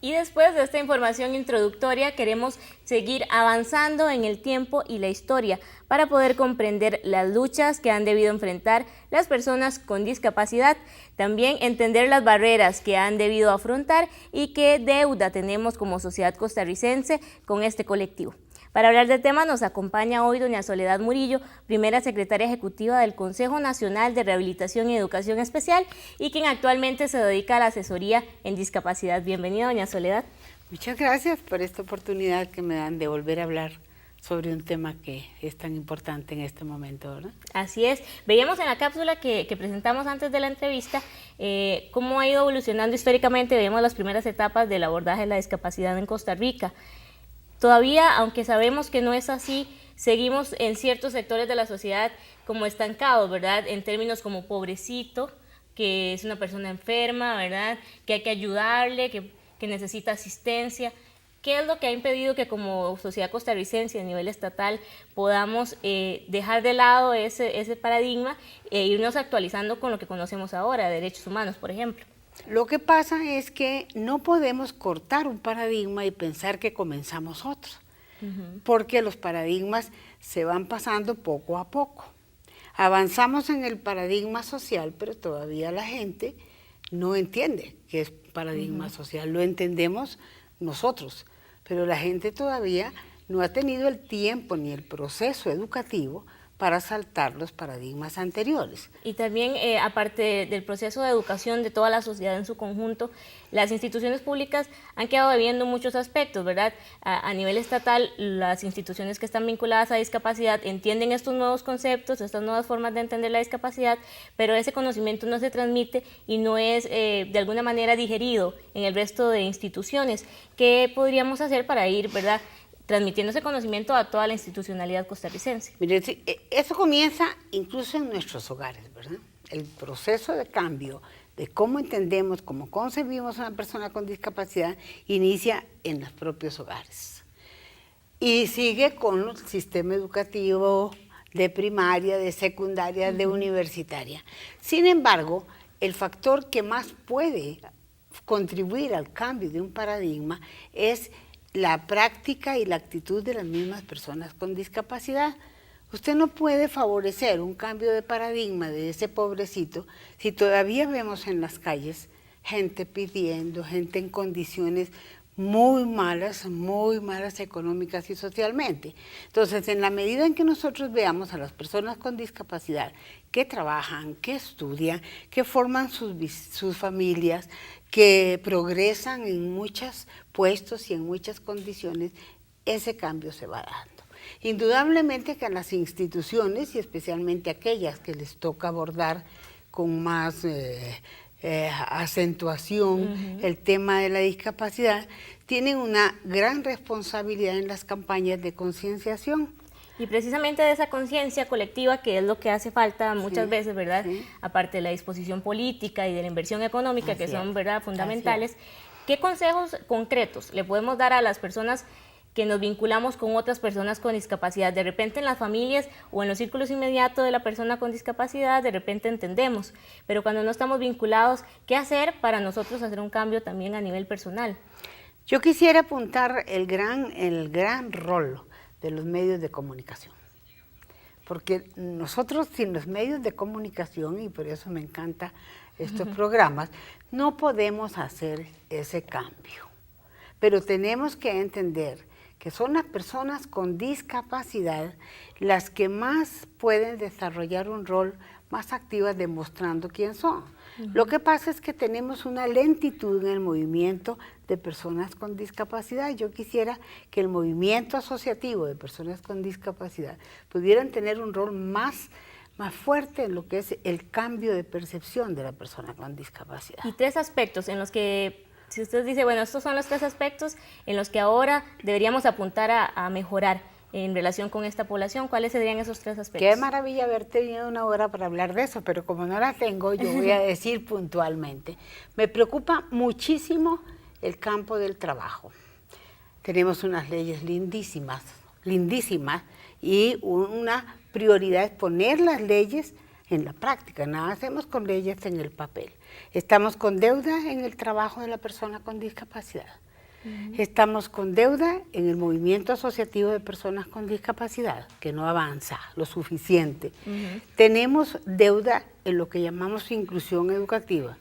Y después de esta información introductoria queremos seguir avanzando en el tiempo y la historia para poder comprender las luchas que han debido enfrentar las personas con discapacidad, también entender las barreras que han debido afrontar y qué deuda tenemos como sociedad costarricense con este colectivo. Para hablar del tema nos acompaña hoy doña Soledad Murillo, primera secretaria ejecutiva del Consejo Nacional de Rehabilitación y Educación Especial y quien actualmente se dedica a la asesoría en discapacidad. Bienvenida, doña Soledad. Muchas gracias por esta oportunidad que me dan de volver a hablar sobre un tema que es tan importante en este momento, ¿verdad? Así es. Veíamos en la cápsula que presentamos antes de la entrevista cómo ha ido evolucionando históricamente. Veíamos las primeras etapas del abordaje de la discapacidad en Costa Rica. Todavía, aunque sabemos que no es así, seguimos en ciertos sectores de la sociedad como estancados, ¿verdad? En términos como pobrecito, que es una persona enferma, ¿verdad? Que hay que ayudarle, que necesita asistencia. ¿Qué es lo que ha impedido que como sociedad costarricense a nivel estatal podamos dejar de lado ese paradigma e irnos actualizando con lo que conocemos ahora, derechos humanos, por ejemplo? Lo que pasa es que no podemos cortar un paradigma y pensar que comenzamos otro, porque los paradigmas se van pasando poco a poco. Avanzamos en el paradigma social, pero todavía la gente no entiende qué es paradigma social. Lo entendemos nosotros, pero la gente todavía no ha tenido el tiempo ni el proceso educativo para saltar los paradigmas anteriores. Y también, aparte del proceso de educación de toda la sociedad en su conjunto, las instituciones públicas han quedado debiendo muchos aspectos, ¿verdad? A nivel estatal, las instituciones que están vinculadas a discapacidad entienden estos nuevos conceptos, estas nuevas formas de entender la discapacidad, pero ese conocimiento no se transmite y no es de alguna manera digerido en el resto de instituciones. ¿Qué podríamos hacer para ir, ¿verdad?, transmitiendo ese conocimiento a toda la institucionalidad costarricense? Mire, eso comienza incluso en nuestros hogares, ¿verdad? El proceso de cambio de cómo entendemos, cómo concebimos a una persona con discapacidad, inicia en los propios hogares. Y sigue con el sistema educativo de primaria, de secundaria, de universitaria. Sin embargo, el factor que más puede contribuir al cambio de un paradigma es la práctica y la actitud de las mismas personas con discapacidad. Usted no puede favorecer un cambio de paradigma de ese pobrecito si todavía vemos en las calles gente pidiendo, gente en condiciones muy malas económicas y socialmente. Entonces, en la medida en que nosotros veamos a las personas con discapacidad que trabajan, que estudian, que forman sus familias, que progresan en muchos puestos y en muchas condiciones, ese cambio se va dando. Indudablemente que a las instituciones, y especialmente aquellas que les toca abordar con más acentuación el tema de la discapacidad, tienen una gran responsabilidad en las campañas de concienciación. Y precisamente de esa conciencia colectiva, que es lo que hace falta muchas veces, ¿verdad? Aparte de la disposición política y de la inversión económica, que son, ¿verdad?, fundamentales. ¿Qué consejos concretos le podemos dar a las personas que nos vinculamos con otras personas con discapacidad? De repente en las familias o en los círculos inmediatos de la persona con discapacidad, de repente entendemos, pero cuando no estamos vinculados, ¿qué hacer para nosotros hacer un cambio también a nivel personal? Yo quisiera apuntar el gran rol de los medios de comunicación, porque nosotros sin los medios de comunicación, y por eso me encantan estos programas, no podemos hacer ese cambio, pero tenemos que entender que son las personas con discapacidad las que más pueden desarrollar un rol más activo demostrando quién son. Lo que pasa es que tenemos una lentitud en el movimiento de personas con discapacidad. Yo quisiera que el movimiento asociativo de personas con discapacidad pudieran tener un rol más fuerte en lo que es el cambio de percepción de la persona con discapacidad. Y tres aspectos en los que, si usted dice, bueno, estos son los tres aspectos en los que ahora deberíamos apuntar a mejorar en relación con esta población, ¿cuáles serían esos tres aspectos? Qué maravilla haber tenido una hora para hablar de eso, pero como no la tengo, yo voy a decir puntualmente. Me preocupa muchísimo el campo del trabajo. Tenemos unas leyes lindísimas, y una prioridad es poner las leyes en la práctica, nada hacemos con leyes en el papel. Estamos con deuda en el trabajo de la persona con discapacidad. Estamos con deuda en el movimiento asociativo de personas con discapacidad, que no avanza lo suficiente. Tenemos deuda en lo que llamamos inclusión educativa.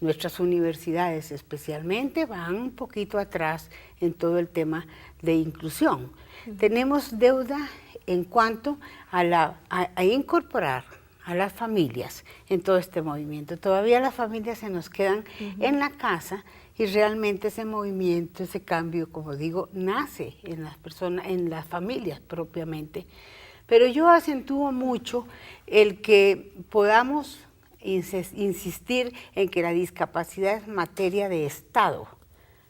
Nuestras universidades especialmente van un poquito atrás en todo el tema de inclusión. Tenemos deuda en cuanto a incorporar a las familias en todo este movimiento. Todavía las familias se nos quedan en la casa y realmente ese movimiento, ese cambio, como digo, nace en las personas, en las familias propiamente. Pero yo acentúo mucho el que podamos insistir en que la discapacidad es materia de Estado,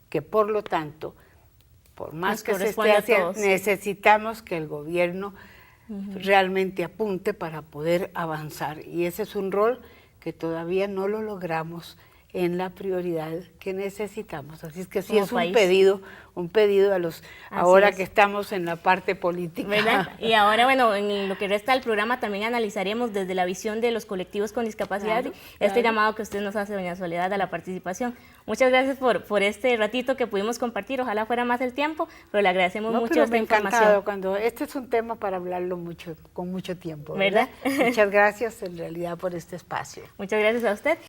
que por lo tanto, por más que se esté haciendo, necesitamos que el gobierno realmente apunte para poder avanzar. Y ese es un rol que todavía no lo logramos en la prioridad que necesitamos. Así es que sí, es un pedido a los, ahora que estamos en la parte política. ¿Verdad? Y ahora, bueno, en lo que resta del programa también analizaremos desde la visión de los colectivos con discapacidad este llamado que usted nos hace, doña Soledad, a la participación. Muchas gracias por este ratito que pudimos compartir. Ojalá fuera más el tiempo, pero le agradecemos mucho esta información. Cuando este es un tema para hablarlo mucho, con mucho tiempo, ¿verdad? Muchas gracias en realidad por este espacio. Muchas gracias a usted.